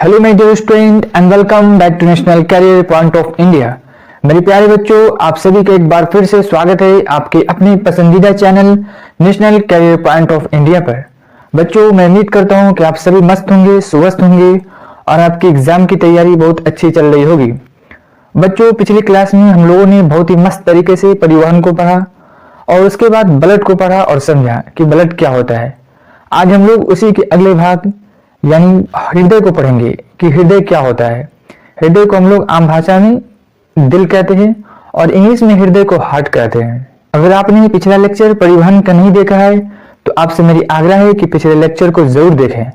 Hello my dear student and welcome back to National Career Point of India. मेरे प्यारे बच्चों, आप सभी का एक बार फिर से स्वागत है आपके अपने पसंदीदा channel National Career Point of India पर। बच्चों, मैं उम्मीद करता हूं कि आप सभी मस्त होंगे, स्वस्थ होंगे और आपकी एग्जाम की तैयारी बहुत अच्छी चल रही होगी। बच्चों, पिछली क्लास में हम लोगों ने बहुत ही मस्त तरीके से परिवहन को पढ़ा और उसके बाद ब्लड को पढ़ा और समझा कि ब्लड क्या होता है। आज हम लोग उसी के अगले भाग यानी हृदय को पढ़ेंगे कि हृदय क्या होता है। हृदय को हम लोग आम भाषा में दिल कहते हैं और इंग्लिश में हृदय को हार्ट कहते हैं। अगर आपने पिछला लेक्चर परिवहन का नहीं देखा है तो आपसे मेरी आग्रह है कि पिछले लेक्चर को जरूर देखें।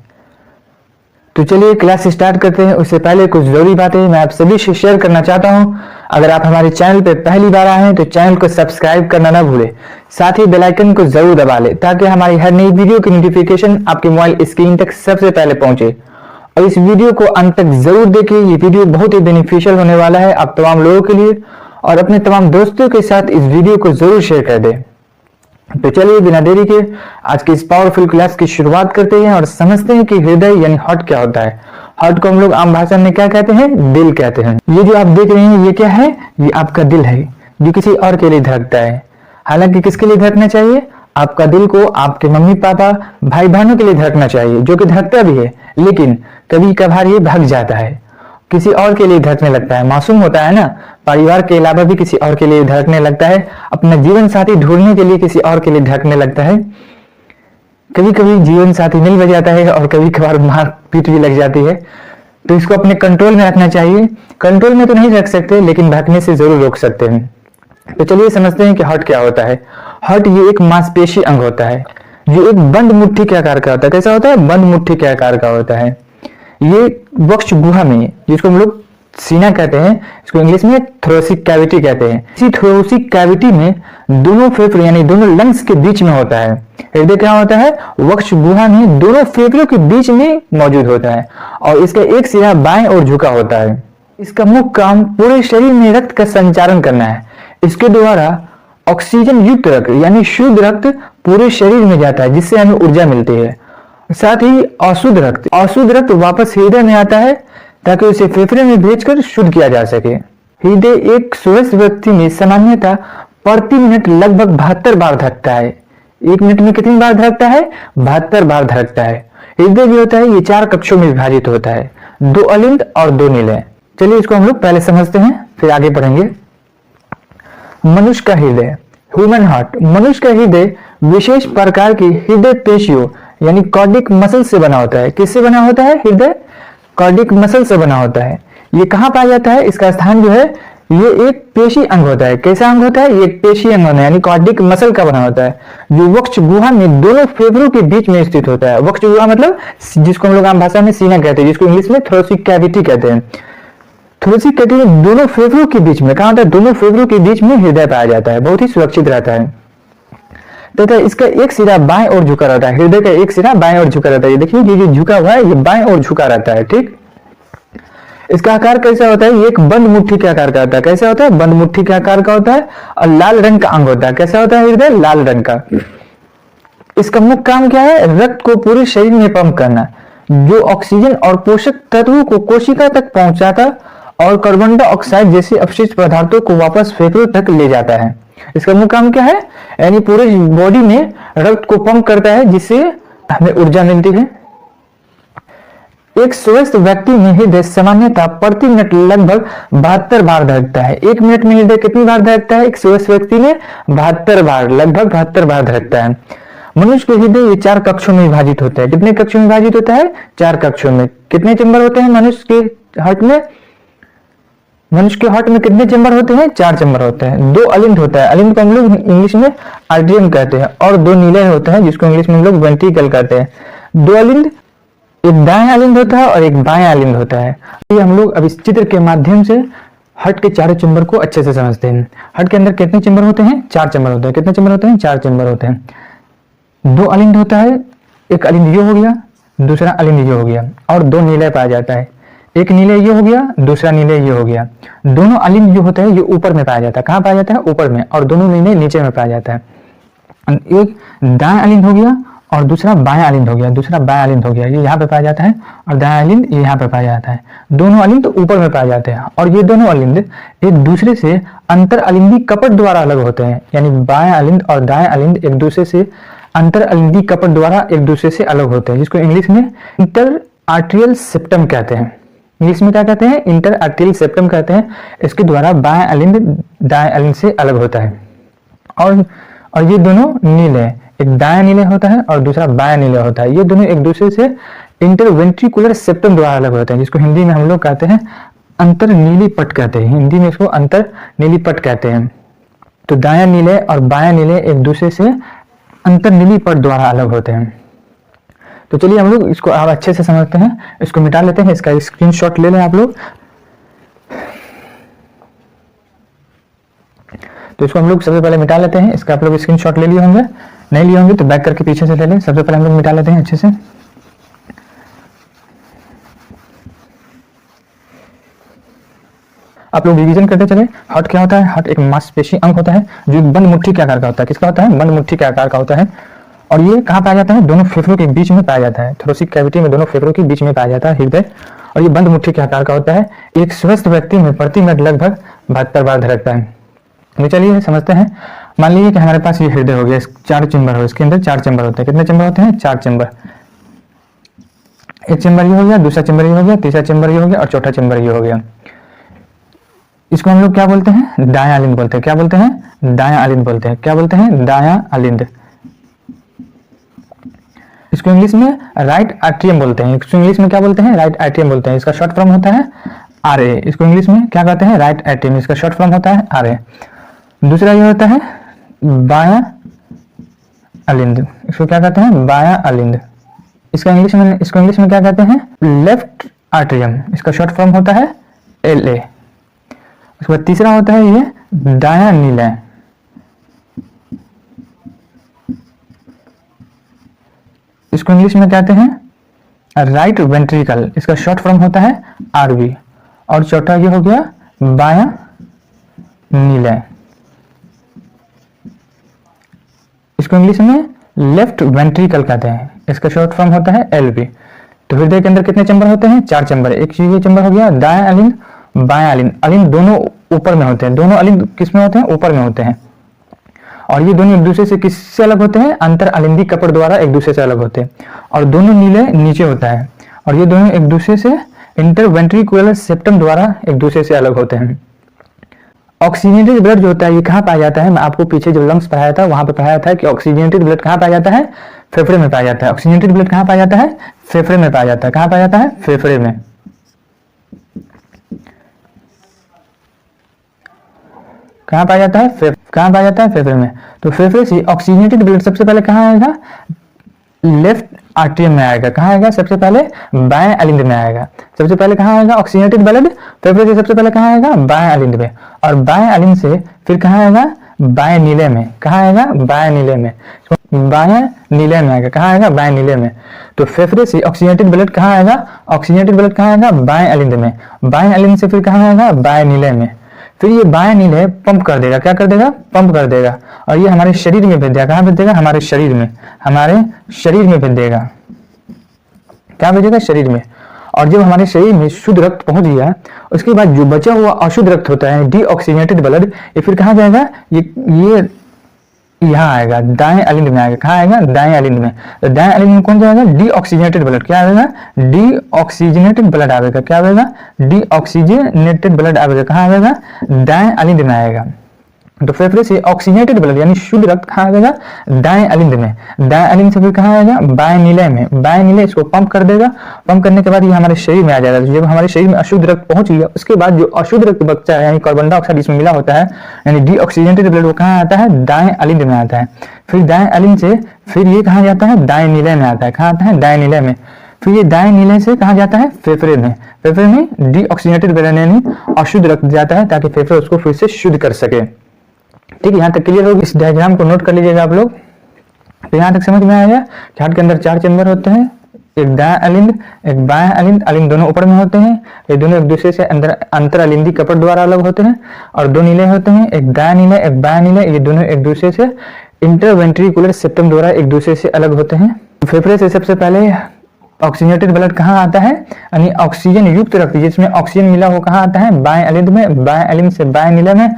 तो चलिए क्लास स्टार्ट करते हैं। उससे पहले कुछ जरूरी बातें मैं आप सभी से शेयर करना चाहता हूं। अगर आप हमारे चैनल पर पहली बार आए हैं तो चैनल को सब्सक्राइब करना ना भूलें, साथ ही बेल आइकन को जरूर दबा लें ताकि हमारी हर नई वीडियो की नोटिफिकेशन आपके मोबाइल स्क्रीन तक सबसे पहले पहुंचे। और इस वीडियो को अंत तक जरूर देखें, ये वीडियो बहुत ही बेनिफिशियल होने वाला है आप तमाम लोगों के लिए, और अपने तमाम दोस्तों के साथ इस वीडियो को जरूर शेयर कर दें। तो चलिए बिना देरी के आज की इस पावरफुल क्लास की शुरुआत करते हैं और समझते हैं कि हृदय यानी हार्ट क्या होता है। हार्ट को हम लोग आम भाषा में क्या कहते हैं? दिल कहते हैं। ये जो आप देख रहे हैं ये क्या है? ये आपका दिल है जो किसी और के लिए धड़कता है। हालांकि किसके लिए धड़कना चाहिए? आपका दिल को आपके मम्मी पापा भाई बहनों के लिए धड़कना चाहिए, जो कि धड़कता भी है, लेकिन कभी कभार ये भाग जाता है, किसी और के लिए धड़कने लगता है। मासूम होता है ना, परिवार के अलावा भी किसी और के लिए धड़कने लगता है, अपना जीवन साथी ढूंढने के लिए किसी और के लिए धड़कने लगता है। कभी कभी जीवन साथी मिल भी जाता है और कभी कभार मार पीट भी लग जाती है। तो इसको अपने कंट्रोल में रखना चाहिए। कंट्रोल में तो नहीं रख सकते लेकिन धड़कने से जरूर रोक सकते हैं। तो चलिए समझते हैं कि हार्ट क्या होता है। हार्ट ये एक मांसपेशी अंग होता है जो एक बंद मुट्ठी के आकार का होता है। कैसा होता है? बंद मुट्ठी के आकार का होता है। ये वक्ष गुहा में, जिसको हम लोग सीना कहते हैं, इसको इंग्लिश में थोरेसिक कैविटी कहते हैं, इसी थोरेसिक कैविटी में दोनों फेफड़े यानी दोनों लंग्स के बीच में होता है। हृदय क्या होता है? वक्ष गुहा में दोनों फेफड़ों के बीच में मौजूद होता है और इसका एक सिरा बाएं ओर झुका होता है। इसका मुख्य काम पूरे शरीर में रक्त का संचारण करना है। इसके द्वारा ऑक्सीजन युक्त रक्त यानी शुद्ध रक्त पूरे शरीर में जाता है, जिससे हमें ऊर्जा मिलती है। साथ ही अशुद्ध रक्त वापस हृदय में आता है ताकि उसे फेफड़े में भेजकर शुद्ध किया जा सके। हृदय एक स्वस्थ व्यक्ति में सामान्यतः प्रति मिनट लगभग 72 बार धड़कता है। एक मिनट में कितनी बार धड़कता है? 72 बार धड़कता है। हृदय भी होता है ये 4 कक्षों में विभाजित होता है, 2 अलिंद और 2 निलय। चलिए इसको हम लोग पहले समझते हैं फिर आगे बढ़ेंगे। मनुष्य का हृदय, ह्यूमन हार्ट। मनुष्य का हृदय विशेष प्रकार की हृदय पेशियों यानी कार्डिक मसल से बना होता है। किससे बना होता है? हृदय कार्डिक मसल से बना होता है। ये कहाँ पाया जाता है? इसका स्थान जो है ये एक पेशी अंग होता है। कैसा अंग होता है? ये एक पेशी अंग होता है यानी कार्डिक मसल का बना होता है, जो वक्ष गुहा में दोनों फेफड़ों के बीच में स्थित होता है। वक्ष गुहा मतलब जिसको हम लोग आम भाषा में सीना कहते हैं, जिसको इंग्लिश में थोरेसिक कैविटी कहते हैं। थोरेसिक कैविटी में दोनों फेफड़ों के बीच में कहाँ होता है? दोनों फेफड़ों के बीच में हृदय पाया जाता है। बहुत ही सुरक्षित रहता है तथा इसका एक सिरा बाएं ओर झुका रहता है। हृदय का एक सिरा बाएं ओर झुका रहता है। ये देखिए ये जो झुका हुआ है ये बाएं ओर झुका रहता है। ठीक, इसका आकार कैसा होता है? ये एक बंद मुट्ठी के आकार का होता है। कैसा होता है? बंद मुट्ठी के आकार का होता है और लाल रंग का अंग होता है। कैसा होता है हृदय? लाल रंग का। इसका मुख्य काम क्या है? रक्त को पूरे शरीर में पंप करना, जो ऑक्सीजन और पोषक तत्वों को कोशिका तक पहुंचाता और कार्बन डाइऑक्साइड जैसे अपशिष्ट पदार्थों को वापस फेफड़ों तक ले जाता है। इसका मुख्य काम क्या है? यानी पूरे बॉडी में रक्त को पंप करता है, जिससे हमें ऊर्जा मिलती है। एक स्वस्थ व्यक्ति में हृदय सामान्यतः प्रति मिनट लगभग 72 बार धड़कता है। एक मिनट में हृदय कितनी बार धड़कता है? एक स्वस्थ व्यक्ति में 72 बार, लगभग 72 बार धड़कता है। मनुष्य के हृदय ये 4 कक्षों में विभाजित होता है। कितने कक्षों में विभाजित होता है? 4 कक्षों में। कितने चैम्बर होते हैं मनुष्य के हार्ट में? मनुष्य के हार्ट में कितने चैम्बर होते हैं? 4 चैम्बर होते हैं। 2 अलिंद होता है। अलिंद को हम लोग इंग्लिश में आर्टरियम कहते हैं, और 2 निलय होता है जिसको इंग्लिश में हम लोग वेंट्रिकल कहते हैं। 2 अलिंद, एक दाएं अलिंद होता है और एक बाएं अलिंद होता है। ये हम लोग अब इस चित्र के माध्यम से हार्ट के 4 चैम्बर को अच्छे से समझते हैं। हार्ट के अंदर कितने चैम्बर होते हैं? 4 चैम्बर होते हैं। कितने चैम्बर होते हैं? 4 चैम्बर होते हैं। 2 अलिंद होता है, एक अलिंद ये हो गया, दूसरा अलिंद ये हो गया, और 2 निलय पाया जाता है। एक निलय ये हो गया, दूसरा निलय ये हो गया। दोनों अलिंद जो होता है ये ऊपर में पाया जाता है। कहाँ पाया जाता है? ऊपर में। और दोनों निलय नीचे में पाया जाता है। एक दाएं अलिंद हो गया और दूसरा बायां अलिंद हो गया, दूसरा बायां अलिंद हो गया, ये यहाँ पे पाया जाता है, और दायां अलिंद ये यहाँ पे पाया जाता है। दोनों अलिंद तो ऊपर में पाए जाते हैं, और ये दोनों अलिंद एक दूसरे से अंतर अलिंदी कपट द्वारा अलग होते हैं। यानी बायां अलिंद और दायां अलिंद एक दूसरे से अंतर अलिंदी कपट द्वारा एक दूसरे से अलग होते हैं, जिसको इंग्लिश में इंटर आर्टरियल सेप्टम कहते हैं। इंग्लिश में क्या कहते हैं? इंटर आर्टरियल सेप्टम कहते हैं। इसके द्वारा बायां अलिंद दाएं अलिंद से अलग होता है। और ये दोनों नीले, एक दायां नीले होता है और दूसरा बायां नीले होता है। ये दोनों एक दूसरे से इंटरवेंट्रिकुलर सेप्टम द्वारा अलग होते हैं, जिसको हिंदी में हम लोग कहते हैं अंतर नीली पट कहते हैं। हिंदी में इसको अंतर नीली पट कहते हैं। तो दायां नीले और बायां नीले एक दूसरे से अंतर नीली पट द्वारा अलग होते हैं। तो चलिए हम लोग इसको आप अच्छे से समझते हैं, इसको मिटा लेते हैं। इसका स्क्रीनशॉट ले लें आप लोग। तो इसको हम लोग सबसे पहले मिटा लेते हैं। इसका आप लोग स्क्रीनशॉट ले लिए होंगे, नहीं लिए होंगे तो बैक करके पीछे से ले लें। सबसे पहले हम लोग मिटा लेते हैं अच्छे से। आप लोग रिवीजन करते चले। हार्ट क्या होता है? हार्ट एक मांसपेशी अंग होता है जो बंद मुट्ठी के आकार का होता है। किसका होता है? बंद मुट्ठी के आकार का होता है। और ये कहाँ पाया जाता है? दोनों फेफड़ों के बीच में पाया जाता है। थोरेसिक कैविटी में दोनों फेफड़ों के बीच में पाया जाता है हृदय। और ये बंद मुट्ठी के आकार का होता है। एक स्वस्थ व्यक्ति में प्रति मिनट लगभग 72 बार धड़कता है। तो चलिए समझते हैं। मान लीजिए कि हमारे पास ये हृदय हो गया, 4 चेंबर हो, इसके अंदर 4 चेंबर होते हैं। कितने चेंबर होते हैं? 4 चेंबर। एक चेंबर ये हो गया, दूसरा चेंबर ये हो गया, तीसरा चेंबर ये हो गया और चौथा चेंबर ये हो गया। इसको हम लोग क्या बोलते हैं? दायां अलिंद बोलते हैं। क्या बोलते हैं? दायां अलिंद बोलते हैं। क्या बोलते हैं? दायां अलिंद। इसको इंग्लिश में राइट एट्रियम बोलते हैं। इसको इंग्लिश में क्या बोलते हैं? राइट एट्रियम बोलते हैं। इसका शॉर्ट फॉर्म होता है आरए। इसको इंग्लिश में क्या कहते हैं? Right atrium. इसका शॉर्ट फॉर्म होता है आरए। दूसरा ये होता है बायां अलिंद। इसको क्या कहते हैं? बायां अलिंद। इसको इंग्लिश में क्या कहते हैं? Left atrium. इसका शॉर्ट फॉर्म होता है एलए। उसके बाद तीसरा होता है ये दायां नीले। इसको इंग्लिश में कहते हैं राइट वेंट्रिकल। इसका शॉर्ट फॉर्म होता है आरवी। और चौथा ये हो गया बायां नीले। इसको इंग्लिश में लेफ्ट वेंट्रिकल कहते हैं। इसका शॉर्ट फॉर्म होता है एलवी। तो हृदय के अंदर कितने चेंबर होते हैं? 4 चेंबर। एक ये चेंबर हो गया दायां अलिंद, बायां अलिंद। अलिंद दोनों ऊपर में होते हैं। दोनों अलिंद किस में होते हैं? ऊपर में होते हैं। और ये दोनों एक दूसरे से किससे अलग होते हैं? अंतर अलिंदी कपट द्वारा एक दूसरे से अलग होते हैं। और दोनों नीले नीचे होता है। और ये दोनों एक दूसरे से इंटरवेंट्रिकुलर सेप्टम द्वारा एक दूसरे से अलग होते हैं। ऑक्सीजनेटेड ब्लड जो होता है ये कहाँ पाया जाता है? मैं आपको पीछे जो लंग्स पढ़ाया था वहां पे पढ़ाया था कि ऑक्सीजनेटेड ब्लड कहाँ पाया जाता है? फेफड़े में पाया जाता है। ऑक्सीजनेटेड ब्लड कहाँ पाया जाता है? फेफड़े में पाया जाता है। कहाँ पाया जाता है? फेफड़े में। कहाँ पाया जाता है? कहाँ पाया जाता है? फेफड़े में। तो फेफड़े से ऑक्सीजनेटेड ब्लड सबसे पहले कहाँ आएगा? लेफ्ट आर्टरियम में आएगा। कहाँ आएगा? सबसे पहले बाएं अलिंद में आएगा। सबसे पहले कहाँ आएगा ऑक्सीजनेटेड ब्लड? फेफड़े से सबसे पहले कहाँ आएगा? बाएं अलिंद में। और बाएं अलिंद से फिर कहाँ आएगा? बाएं नीले में। कहाँ आएगा? बाएं नीले में। बाएं नीले में आएगा। कहाँ आएगा? बाएं नीले में। तो फेफड़े से ऑक्सीजनेटेड ब्लड कहाँ आएगा? ऑक्सीजनेटेड ब्लड कहाँ आएगा? बाएं अलिंद में। बाएं अलिंद से फिर कहाँ आएगा? बाएं नीले में। फिर ये बाएं नीले पंप कर देगा। क्या कर देगा? पंप कर देगा। और ये हमारे शरीर में भेज देगा। कहाँ भेज देगा? हमारे शरीर में। हमारे शरीर में भेज देगा। क्या भेजेगा? शरीर में। और जब हमारे शरीर में शुद्ध रक्त पहुंच गया उसके बाद जो बचा हुआ अशुद्ध रक्त होता है डीऑक्सीजनेटेड ब्लड, ये फिर कहाँ जाएगा? ये यहाँ आएगा, दाएं अलिंद में आएगा। कहाँ आएगा? दाएं अलिंद में। तो दाएं अलिंद में कौन जाएगा? Deoxygenated blood. क्या आएगा? डीऑक्सीजनेटेड ब्लड आएगा। क्या आएगा? डीऑक्सीजनेटेड ब्लड आएगा। कहाँ आएगा? दाएं अलिंद में आएगा। तो फेफड़े से ऑक्सीजनेटेड ब्लड यानी शुद्ध रक्त कहाँ आएगा? दाएं अलिंद में। दाएं अलिंद से फिर कहाँ आएगा? बाएं नीले में। बाएं नीले इसको पंप कर देगा। पंप करने के बाद ये हमारे शरीर में आ जाएगा। तो जब हमारे शरीर में अशुद्ध रक्त पहुंच गया उसके बाद जो अशुद्ध रक्त बचता है यानी कार्बन डाइऑक्साइड इसमें मिला होता है यानी डीऑक्सीजनेटेड ब्लड, वो कहाँ आता है? दाएं अलिंद में आता है। फिर दाएं अलिंद से फिर ये कहाँ जाता है? दाएं नीले में आता है। कहाँ आता है? दाएं नीले में। फिर ये दाएं नीले से कहाँ जाता है? फेफड़े में। फेफड़े में डीऑक्सीजनेटेड ब्लड यानी अशुद्ध रक्त जाता है ताकि फेफड़े उसको फिर से शुद्ध कर सके। ठीक है, यहाँ तक क्लियर होगी। इस डायग्राम को नोट कर लीजिएगा आप लोग। तो यहाँ तक समझ में आया? हार्ट के अंदर 4 चेंबर होते हैं, एक दायां अलिंद, एक बायां अलिंद। अलिंद दोनों ऊपर में होते हैं। ये दोनों एक दूसरे से अंतर अलिंदी कपट द्वारा अलग होते हैं। और 2 नीले होते हैं, एक दायां नीले एक बायां नीले। ये दोनों एक दूसरे से इंटरवेंट्रिकुलर सिस्टम द्वारा एक दूसरे से अलग होते हैं। फेफड़े से सबसे पहले ऑक्सीजनेटेड ब्लड कहाँ आता है, यानी ऑक्सीजन युक्त रक्त जिसमें ऑक्सीजन मिला वो कहाँ आता है, बाएं एलिंद में, बाएं एलिंद से बाएं नीले में।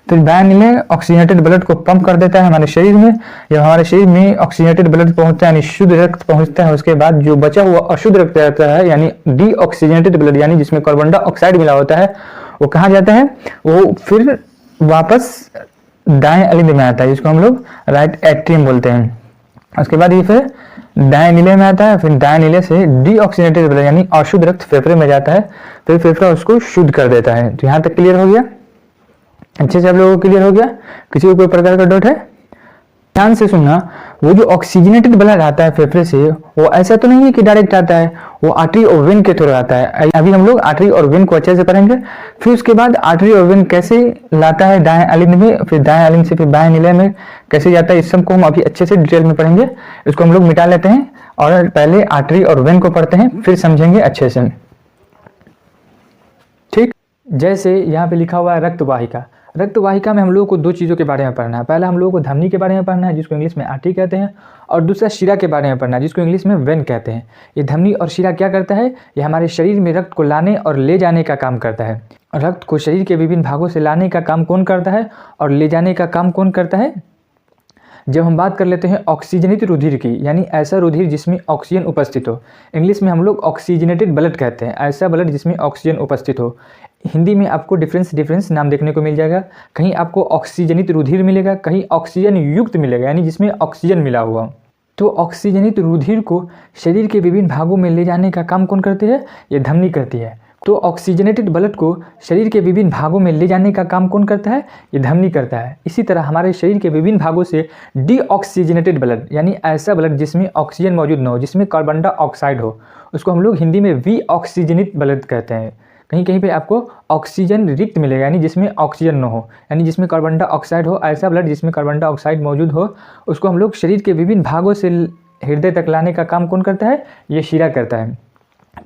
फिर बाएं नीले ऑक्सीजनेटेड ब्लड को पंप कर देता है हमारे शरीर में। जब हमारे शरीर में ऑक्सीजनेटेड ब्लड पहुंचता है यानी शुद्ध रक्त पहुंचता है, उसके बाद जो बचा हुआ अशुद्ध रक्त रहता है यानी डीऑक्सीजनेटेड ब्लड यानी जिसमें कार्बन डाइऑक्साइड मिला होता है, वो कहाँ जाता है, वो फिर वापस दाएं एलिंद में आता है जिसको हम लोग राइट एट्रियम बोलते हैं। उसके बाद ये फिर दाएं नीले में आता है, फिर दाएं नीले से डीऑक्सीजनेटेड ब्लड यानी अशुद्ध रक्त फेफड़े में जाता है, फिर फेफड़ा उसको शुद्ध कर देता है। तो यहाँ तक क्लियर हो गया, अच्छे से आप लोगों को क्लियर हो गया, किसी को कोई प्रकार का डाउट है? ध्यान से सुनना, वो जो ऑक्सीजनेटेड ब्लड आता है फेफड़े से, वो ऐसा तो नहीं है कि डायरेक्ट आता है, वो आर्टरी और वेन के थ्रू आता है। अभी हम लोग आर्टरी और वेन को अच्छे से पढ़ेंगे। फिर उसके बाद आर्टरी और वेन कैसे लाता है दाएं एलिंद में, फिर दाएं एलिंद से फिर बाएं नीले में कैसे जाता है, इस सब को हम अभी अच्छे से डिटेल में पढ़ेंगे। इसको हम लोग मिटा लेते हैं और पहले आर्टरी और वेन को पढ़ते हैं, फिर समझेंगे अच्छे से। ठीक, जैसे यहाँ पे लिखा हुआ है रक्तवाहिका। रक्तवाहिका में हम लोगों को दो चीज़ों के बारे में पढ़ना है। पहला हम लोगों को धमनी के बारे में पढ़ना है जिसको इंग्लिश में आर्टरी कहते हैं, और दूसरा शिरा के बारे में पढ़ना है जिसको इंग्लिश में वेन कहते हैं। ये धमनी और शिरा क्या करता है, ये हमारे शरीर में रक्त को लाने और ले जाने का काम करता है। रक्त को शरीर के विभिन्न भागों से लाने का काम कौन करता है और ले जाने का काम कौन करता है? जब हम बात कर लेते हैं ऑक्सीजनित रुधिर की, यानी ऐसा रुधिर जिसमें ऑक्सीजन उपस्थित हो, इंग्लिश में हम लोग ऑक्सीजनेटेड ब्लड कहते हैं, ऐसा ब्लड जिसमें ऑक्सीजन उपस्थित हो। हिंदी में आपको डिफरेंस नाम देखने को मिल जाएगा, कहीं आपको ऑक्सीजनित रुधिर मिलेगा, कहीं ऑक्सीजन युक्त मिलेगा यानी जिसमें ऑक्सीजन मिला हुआ। तो ऑक्सीजनित रुधिर को शरीर के विभिन्न भागों में ले जाने का काम कौन करती है, ये धमनी करती है। तो ऑक्सीजनेटेड ब्लड को शरीर के विभिन्न भागों में ले जाने का काम कौन करता है, ये धमनी करता है। इसी तरह हमारे शरीर के विभिन्न भागों से डीऑक्सीजनेटेड ब्लड यानी ऐसा ब्लड जिसमें ऑक्सीजन मौजूद न हो, जिसमें कार्बन डाइऑक्साइड हो, उसको हम लोग हिंदी में विऑक्सीजनित ब्लड कहते हैं। कहीं कहीं पे आपको ऑक्सीजन रिक्त मिलेगा यानी जिसमें ऑक्सीजन न हो, यानी जिसमें कार्बन डाइऑक्साइड हो, ऐसा ब्लड जिसमें कार्बन डाइऑक्साइड मौजूद हो, उसको हम लोग शरीर के विभिन्न भागों से हृदय तक लाने का काम कौन करता है, ये शिरा करता है।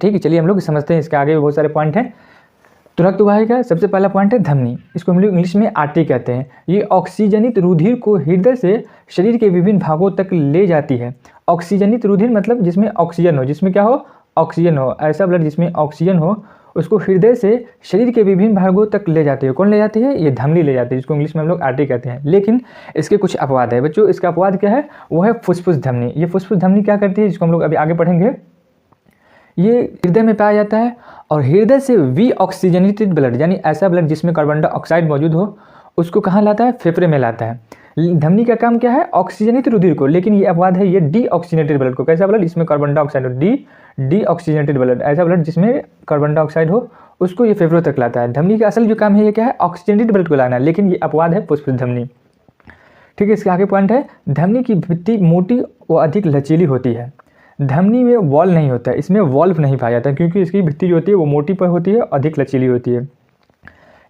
ठीक है, चलिए हम लोग समझते हैं, इसके आगे भी बहुत सारे पॉइंट हैं। तो रक्तवाहिका सबसे पहला पॉइंट है धमनी, इसको हम लोग इंग्लिश में आर्टरी कहते हैं। ये ऑक्सीजनित रुधिर को हृदय से शरीर के विभिन्न भागों तक ले जाती है। ऑक्सीजनित रुधिर मतलब जिसमें ऑक्सीजन हो, जिसमें क्या हो, ऑक्सीजन हो, ऐसा ब्लड जिसमें ऑक्सीजन हो, उसको हृदय से शरीर के विभिन्न भागों तक ले जाती है। कौन ले जाती है, ये धमनी ले जाती है, जिसको इंग्लिश में हम लोग आर्टरी कहते हैं। लेकिन इसके कुछ अपवाद है बच्चों। इसका अपवाद क्या है, वो है फुसफुस धमनी। ये फुसफुस धमनी क्या करती है, जिसको हम लोग अभी आगे पढ़ेंगे। ये हृदय में पाया जाता है और हृदय से विऑक्सीजनेटेड ब्लड यानी ऐसा ब्लड जिसमें कार्बन डाइऑक्साइड मौजूद हो, उसको कहाँ लाता है, फेफड़े में लाता है। धमनी का काम क्या है, ऑक्सीजनित रुधिर को, लेकिन ये अपवाद है, ये डीऑक्सीजनेटेड ब्लड को। कैसा ब्लड, जिसमें कार्बन डाइऑक्साइड हो, डीऑक्सीजनेटेड ब्लड, ऐसा ब्लड जिसमें कार्बन डाइऑक्साइड हो, उसको ये फेफड़ों तक लाता है। धमनी का असल जो काम है ये क्या है, ऑक्सीजनेटेड ब्लड को लाना है, लेकिन ये अपवाद है फुसफुस धमनी। ठीक है, इसके आगे पॉइंट है, धमनी की भित्ति मोटी व अधिक लचीली होती है। धमनी में वॉल नहीं होता है, इसमें वॉल्व नहीं पाया जाता क्योंकि इसकी भित्ति जो होती है वो मोटी पर होती है, अधिक लचीली होती है।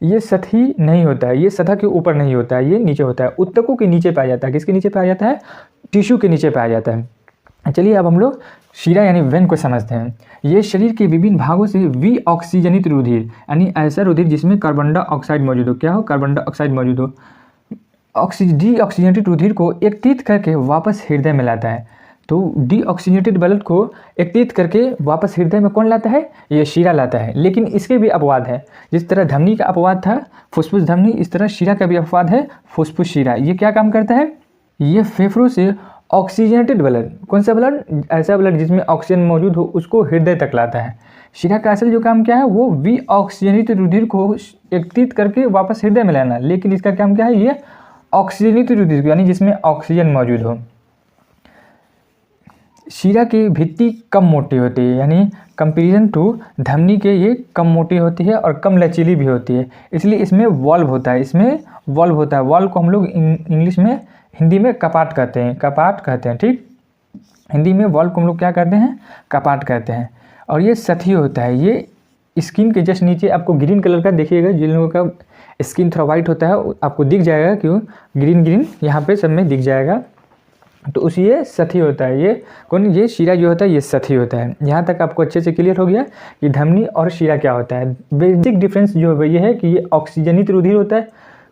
ये सतही नहीं होता है, ये सतह के ऊपर नहीं होता है, ये नीचे होता है, ऊतकों के नीचे पाया जाता है। किसके नीचे पाया जाता है, टिश्यू के नीचे पाया जाता है। चलिए अब हम लोग शिरा यानी वेन को समझते हैं। ये शरीर के विभिन्न भागों से विऑक्सीजनित रुधिर यानी ऐसा रुधिर जिसमें कार्बन डाइऑक्साइड मौजूद हो, क्या हो, कार्बन डाइऑक्साइड मौजूद हो, डीऑक्सीजनेटेड रुधिर को एकत्रित करके वापस हृदय में लाता है। तो डीऑक्सीजनेटेड ब्लड को एकत्रित करके वापस हृदय में कौन लाता है, ये शिरा लाता है। लेकिन इसके भी अपवाद है, जिस तरह धमनी का अपवाद था फुसफुस धमनी, इस तरह शिरा का भी अपवाद है फुसफुस शिरा। ये क्या काम करता है, ये फेफड़ों से ऑक्सीजनेटेड ब्लड, कौन सा ब्लड, ऐसा ब्लड जिसमें ऑक्सीजन मौजूद हो, उसको हृदय तक लाता है। शिरा का असल जो काम क्या है, वो विऑक्सीजनित रुधिर को एकत्रित करके वापस हृदय में लाना, लेकिन इसका काम क्या है, ये ऑक्सीजनित रुधिर यानी जिसमें ऑक्सीजन मौजूद हो। शिरा की भित्ति कम मोटी होती है, यानी कंपेरिजन टू धमनी के ये कम मोटी होती है और कम लचीली भी होती है, इसलिए इसमें वॉल्व होता है, इसमें वॉल्व होता है। वॉल्व को हम लोग इंग्लिश में, हिंदी में कपाट कहते हैं, कपाट कहते हैं। ठीक, हिंदी में वॉल्व को हम लोग क्या कहते हैं, कपाट कहते हैं। और ये सतही होता है, ये स्किन के जस्ट नीचे आपको ग्रीन कलर का देखिएगा, जिन लोगों का स्किन थोड़ा वाइट होता है आपको दिख जाएगा, क्यों ग्रीन ग्रीन यहाँ पे सब में दिख जाएगा, तो उसी ये सतही होता है। ये कौन, ये शिरा जो होता है ये सतही होता है। यहाँ तक आपको अच्छे से क्लियर हो गया कि धमनी और शिरा क्या होता है। बेसिक डिफरेंस जो है ये है कि ये ऑक्सीजनित रुधिर होता है,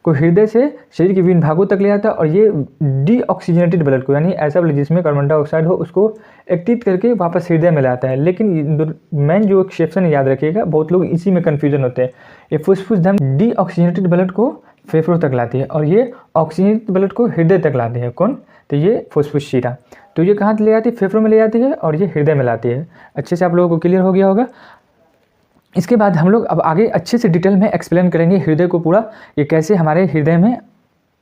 को हृदय से शरीर के विभिन्न भागों तक ले जाता है और ये डीऑक्सीजनेटेड ब्लड को, यानी ऐसा ब्लड जिसमें कार्बन डाइऑक्साइड हो, उसको एक्टिव करके वापस हृदय में लाता है। लेकिन मेन जो एक्सेप्शन याद रखिएगा, बहुत लोग इसी में कन्फ्यूजन होते हैं। ये फुसफुस धमनी डीऑक्सीजनेटेड ब्लड को फेफड़ों तक लाती है और ये ऑक्सीजनेटेड ब्लड को हृदय तक लाती है। कौन? तो ये फुसफुस शिरा। तो ये कहाँ ले जाती है? फेफड़ों में ले जाती है और ये हृदय में लाती है। अच्छे से आप लोगों को क्लियर हो गया होगा। इसके बाद हम लोग अब आगे अच्छे से डिटेल में एक्सप्लेन करेंगे हृदय को पूरा, ये कैसे हमारे हृदय में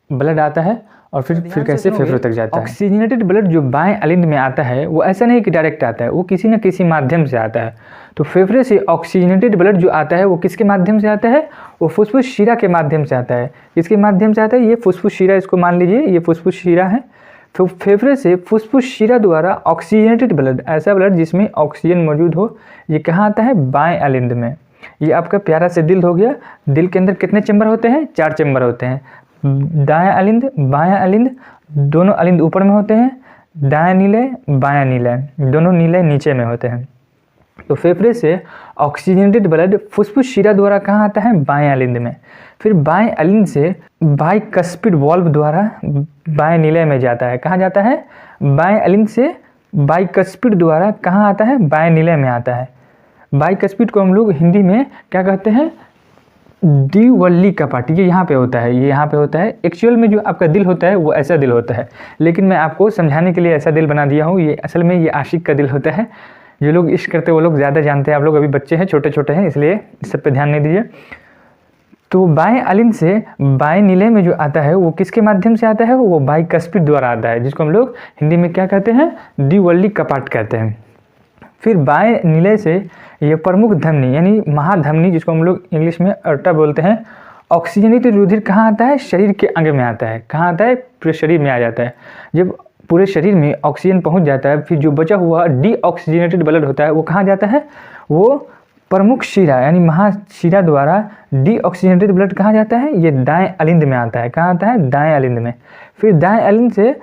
ब्लड आता है और फिर कैसे फेफड़ों तक जाता है। ऑक्सीजनेटेड ब्लड जो बाएं अलिंद में आता है वो ऐसा नहीं कि डायरेक्ट आता है, वो किसी न किसी माध्यम से आता है। तो फेफड़े से ऑक्सीजनेटेड ब्लड जो आता है वो किसके माध्यम से आता है? वो फुसफुस शिरा के माध्यम से आता है। किसके माध्यम से आता है? ये फुसफुस शिरा, इसको मान लीजिए ये फुसफुस शिरा है। तो फेफड़े से फुसफुस शिरा द्वारा ऑक्सीजनेटेड ब्लड, ऐसा ब्लड जिसमें ऑक्सीजन मौजूद हो, ये कहाँ आता है? बाएं अलिंद में। ये आपका प्यारा से दिल हो गया। दिल के अंदर कितने चैम्बर होते हैं? 4 चैम्बर होते हैं। दायां अलिंद, बायां अलिंद, दोनों अलिंद ऊपर में होते हैं। दायां नीले, बायां नीले, दोनों नीले नीचे में होते हैं। तो फेफड़े से ऑक्सीजनेटेड ब्लड फुसफुस शिरा द्वारा कहाँ आता है? बाएं अलिंद में। फिर बाएं अलिंद से बाइकस्पिड वाल्व द्वारा बाएं नीले में जाता है। कहाँ जाता है? बाएं अलिंद से बाइकस्पिड द्वारा कहाँ आता है? बाएं नीले में आता है। बाइकस्पिड को हम लोग हिंदी में क्या कहते हैं? द्विवल्ली कपाट। ये यहाँ पे होता है, ये यहाँ पे होता है। एक्चुअल में जो आपका दिल होता है वो ऐसा दिल होता है, लेकिन मैं आपको समझाने के लिए ऐसा दिल बना दिया हूँ। ये असल में ये आशिक का दिल होता है। जो लोग इश्क करते हैं वो लोग ज़्यादा जानते हैं। आप लोग अभी बच्चे हैं, छोटे छोटे हैं, इसलिए इस सब पे ध्यान नहीं दीजिए। तो बाएं अलिंद से बाएं नीले में जो आता है वो किसके माध्यम से आता है? वो बाइकस्पिड द्वारा आता है, जिसको हम लोग हिंदी में क्या कहते हैं? द्विवल्ली कपाट कहते हैं। फिर बाएं नीले से ये प्रमुख धमनी यानी महाधमनी, जिसको हम लोग इंग्लिश में अर्टा बोलते हैं, ऑक्सीजनेटेड रुधिर कहाँ आता है? शरीर के अंग में आता है। कहाँ आता है? पूरे शरीर में आ जाता है। जब पूरे शरीर में ऑक्सीजन पहुंच जाता है, फिर जो बचा हुआ डीऑक्सीजनेटेड ब्लड होता है वो कहाँ जाता है? वो प्रमुख शिरा यानी महाशिरा द्वारा डीऑक्सीजनेटेड ब्लड कहाँ जाता है? ये दाएं अलिंद में आता है। कहाँ आता है? दाएं अलिंद में। फिर दाएं अलिंद से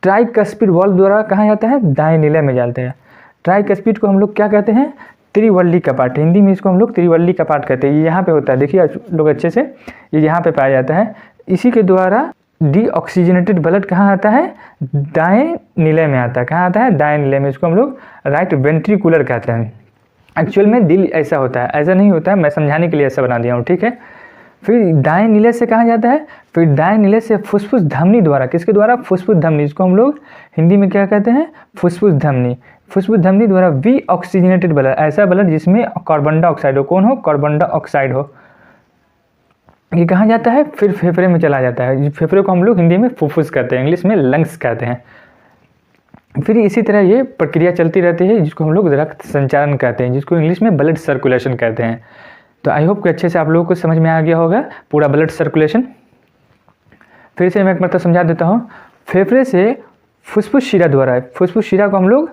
ट्राइकस्पिड वाल्व द्वारा कहाँ जाता है? दाएं नीले में जाता है। ट्राइकस्पिड को हम लोग क्या कहते हैं? त्रिवल्ली कपाट। हिंदी में इसको हम लोग त्रिवल्ली कपाट कहते हैं। ये यहाँ पे होता है, देखिए लोग अच्छे से, ये यहाँ पे पाया जाता है। इसी के द्वारा डीऑक्सीजनेटेड ब्लड कहाँ आता है? दाएं नीले में आता है। कहाँ आता है? दाएं नीले में। इसको हम लोग राइट वेंट्रिकुलर कहते हैं। एक्चुअल में दिल ऐसा होता है, ऐसा नहीं होता है, मैं समझाने के लिए ऐसा बना दिया हूँ, ठीक है। फिर दाएं नीले से कहाँ जाता है? फिर दाएं नीले से फुसफुस धमनी द्वारा, किसके द्वारा? फुसफुस धमनी, इसको हम लोग हिंदी में क्या कहते हैं? फुसफुस धमनी। फुसफुस धमनी द्वारा वी ऑक्सीजनेटेड ब्लड, ऐसा ब्लड जिसमें कार्बन डाइऑक्साइड हो। कौन हो? कार्बन डाइऑक्साइड हो। ये कहाँ जाता है? फिर फेफड़े में चला जाता है। फेफड़े को हम लोग हिंदी में फुफ्फुस कहते हैं, इंग्लिश में लंग्स कहते हैं। फिर इसी तरह ये प्रक्रिया चलती रहती है, जिसको हम लोग रक्त संचारण कहते हैं, जिसको इंग्लिश में ब्लड सर्कुलेशन कहते हैं। तो आई होप कि अच्छे से आप लोगों को समझ में आ गया होगा पूरा ब्लड सर्कुलेशन। फिर से मैं एक मतलब समझा देता हूँ। फेफड़े से फुसफुस शिरा द्वारा, फुसफुस शिरा को हम लोग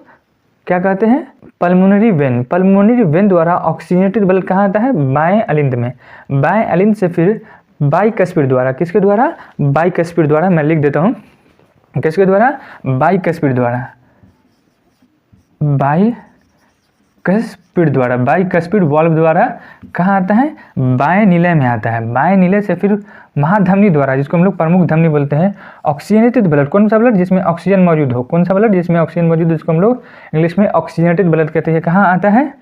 क्या कहते हैं? Pulmonary vein. पल्मोनरी वेन द्वारा ऑक्सीजनेटेड ब्लड कहाँ आता है? बाएं अलिंद में। बाएं अलिंद से फिर बाइकस्पिड द्वारा, किसके द्वारा? बाइकस्पिड द्वारा। मैं लिख देता हूँ, किसके द्वारा? बाइकस्पिड द्वारा। बाइकस्पिड द्वारा, बाइकस्पिड वाल्व द्वारा कहाँ आता है? बाएं नीले में आता है। बाएं नीले से फिर महाधमनी द्वारा, जिसको हम लोग प्रमुख धमनी बोलते हैं, ऑक्सीजनेटेड ब्लड। कौन सा ब्लड? जिसमें ऑक्सीजन मौजूद हो। कौन सा ब्लड? जिसमें ऑक्सीजन मौजूद हो, जिसको हम लोग इंग्लिश में ऑक्सीजनेटेड ब्लड कहते हैं। कहाँ आता है?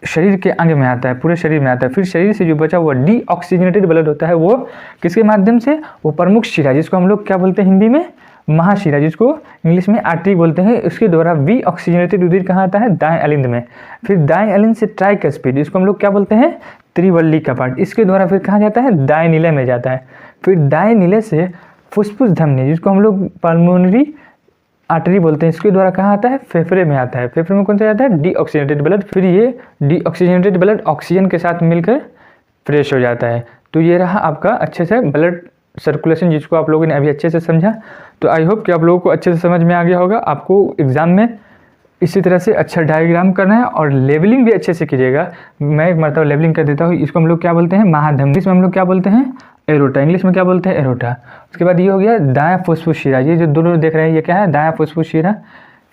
शरीर के अंग में आता है, पूरे शरीर में आता है। फिर शरीर से जो बचा हुआ डीऑक्सीजनेटेड ब्लड होता है वो किसके माध्यम से? वो प्रमुख शिरा, जिसको हम लोग क्या बोलते हैं हिंदी में? महाशिरा, जिसको इंग्लिश में आर्टरी बोलते हैं, उसके द्वारा वी ऑक्सीजनेटेड रुधिर कहाँ आता है? दाएं अलिंद में। फिर दाएं अलिंद से ट्राइकस्पिड, इसको हम लोग क्या बोलते हैं? त्रिवल्ली कपाट। इसके द्वारा फिर कहाँ जाता है? दाएं नीले में जाता है। फिर दाएं नीले से फुसफुस धमनी, जिसको हम लोग पल्मोनरी आर्टरी बोलते हैं, इसके द्वारा कहाँ आता है? फेफड़े में आता है। फेफड़े में कौन सा जाता है? Deoxygenated blood. फिर ये डीऑक्सीजनेटेड ब्लड ऑक्सीजन के साथ मिलकर फ्रेश हो जाता है। तो ये रहा आपका अच्छे से ब्लड सर्कुलेशन, जिसको आप लोगों ने अभी अच्छे से समझा। तो आई होप कि आप लोगों को अच्छे से समझ में आ गया होगा। आपको एग्जाम में इसी तरह से अच्छा डायग्राम करना है और लेवलिंग भी अच्छे से कीजिएगा। मैं एक मरतबा लेवलिंग कर देता हूँ। इसको हम लोग क्या बोलते हैं? महाधमनी। इसमें हम लोग क्या बोलते हैं? एरोटा। इंग्लिश में क्या बोलते हैं? एरोटा। उसके बाद ये हो गया दायां फुसफुस शिरा। ये जो दोनों देख रहे हैं ये क्या है? दायां फुसफुस शिरा।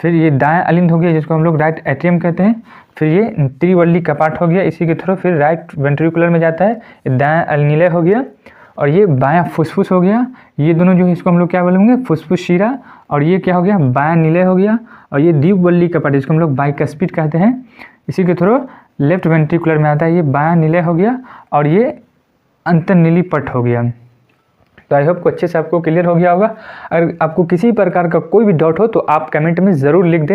फिर ये दायां अलिंद हो गया, जिसको हम लोग राइट एट्रियम कहते हैं। फिर ये त्रिवल्ली कपाट हो गया, इसी के थ्रू फिर राइट वेंट्रिकुलर में जाता है। दायां नीले हो गया। और ये बायां फुसफुस हो गया। ये दोनों जो है इसको हम लोग क्या बोलेंगे, फुसफुस शिरा। और ये क्या हो गया, बायां निलय हो गया। और ये द्वीपवल्ली कपाट, इसको हम लोग बाइकस्पिड कहते हैं, इसी के थ्रू लेफ्ट वेंट्रिकुलर में आता है। ये बायां निलय हो गया और ये अंतर्निली पट हो गया। तो आई होप को अच्छे से आपको क्लियर हो गया होगा। अगर आपको किसी प्रकार का कोई भी डाउट हो तो आप कमेंट में ज़रूर लिख दें।